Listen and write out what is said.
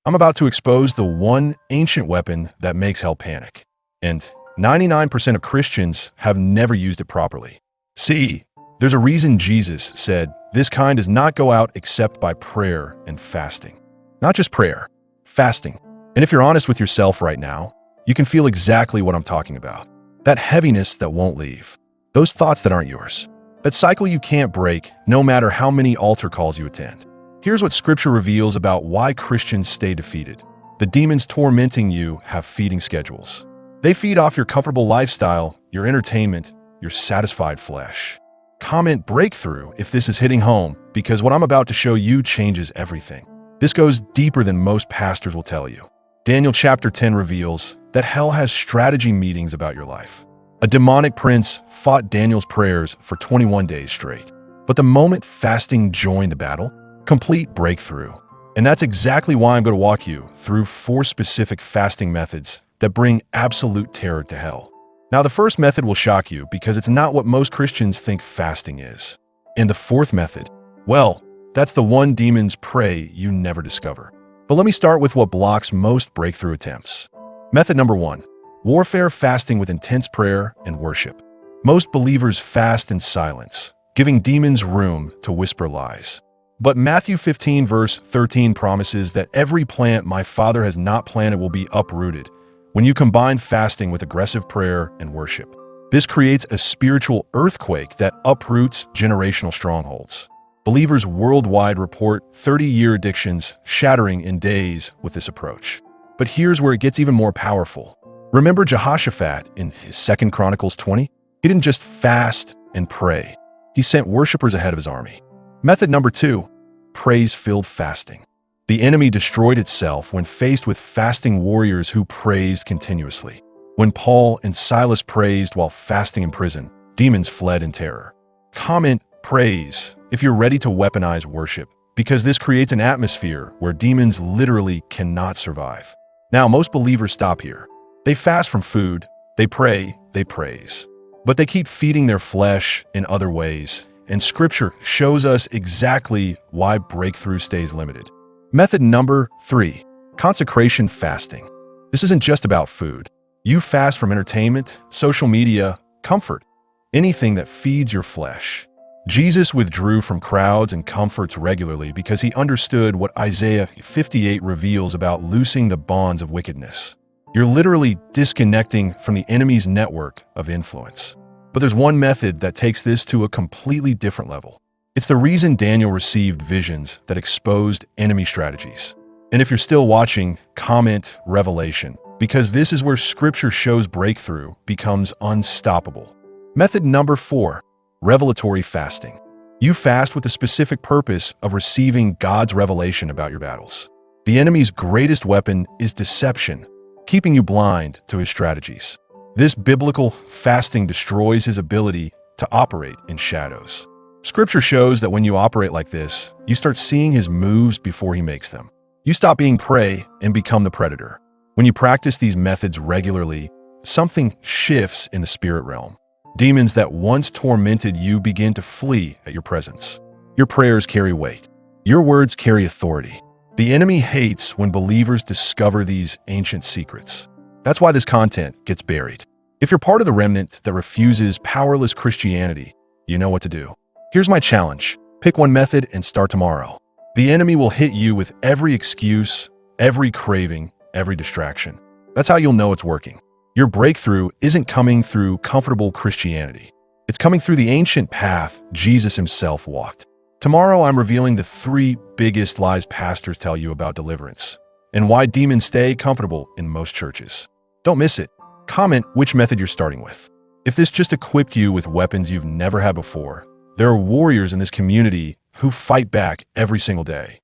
I'm about to expose the one ancient weapon that makes hell panic. And 99% of Christians have never used it properly. See, there's a reason Jesus said, "This kind does not go out except by prayer and fasting." Not just prayer, fasting. And if you're honest with yourself right now, you can feel exactly what I'm talking about. That heaviness that won't leave. Those thoughts that aren't yours. That cycle you can't break, no matter how many altar calls you attend. Here's what Scripture reveals about why Christians stay defeated. The demons tormenting you have feeding schedules. They feed off your comfortable lifestyle, your entertainment, your satisfied flesh. Comment breakthrough if this is hitting home, because what I'm about to show you changes everything. This goes deeper than most pastors will tell you. Daniel chapter 10 reveals that hell has strategy meetings about your life. A demonic prince fought Daniel's prayers for 21 days straight. But the moment fasting joined the battle, complete breakthrough. And that's exactly why I'm going to walk you through 4 specific fasting methods that bring absolute terror to hell. Now, the first method will shock you because it's not what most Christians think fasting is. And the 4th method, well, that's the one demons pray you never discover. But let me start with what blocks most breakthrough attempts. Method number 1, warfare fasting with intense prayer and worship. Most believers fast in silence, giving demons room to whisper lies. But Matthew 15 verse 13 promises that every plant my Father has not planted will be uprooted when you combine fasting with aggressive prayer and worship. This creates a spiritual earthquake that uproots generational strongholds. Believers worldwide report 30-year addictions shattering in days with this approach. But here's where it gets even more powerful. Remember Jehoshaphat in his 2 Chronicles 20? He didn't just fast and pray. He sent worshipers ahead of his army. Method number 2, praise-filled fasting. The enemy destroyed itself when faced with fasting warriors who praised continuously. When Paul and Silas praised while fasting in prison, demons fled in terror. Comment praise if you're ready to weaponize worship, because this creates an atmosphere where demons literally cannot survive. Now, most believers stop here. They fast from food, they pray, they praise. But they keep feeding their flesh in other ways, and Scripture shows us exactly why breakthrough stays limited. Method number 3, consecration fasting. This isn't just about food. You fast from entertainment, social media, comfort, anything that feeds your flesh. Jesus withdrew from crowds and comforts regularly because he understood what Isaiah 58 reveals about loosing the bonds of wickedness. You're literally disconnecting from the enemy's network of influence. But there's one method that takes this to a completely different level. It's the reason Daniel received visions that exposed enemy strategies. And if you're still watching, comment Revelation, because this is where Scripture shows breakthrough becomes unstoppable. Method number 4, revelatory fasting. You fast with the specific purpose of receiving God's revelation about your battles. The enemy's greatest weapon is deception, keeping you blind to his strategies. This biblical fasting destroys his ability to operate in shadows. Scripture shows that when you operate like this, you start seeing his moves before he makes them. You stop being prey and become the predator. When you practice these methods regularly, something shifts in the spirit realm. Demons that once tormented you begin to flee at your presence. Your prayers carry weight. Your words carry authority. The enemy hates when believers discover these ancient secrets. That's why this content gets buried. If you're part of the remnant that refuses powerless Christianity, you know what to do. Here's my challenge. Pick one method and start tomorrow. The enemy will hit you with every excuse, every craving, every distraction. That's how you'll know it's working. Your breakthrough isn't coming through comfortable Christianity. It's coming through the ancient path Jesus himself walked. Tomorrow, I'm revealing the 3 biggest lies pastors tell you about deliverance and why demons stay comfortable in most churches. Don't miss it. Comment which method you're starting with. If this just equipped you with weapons you've never had before, there are warriors in this community who fight back every single day.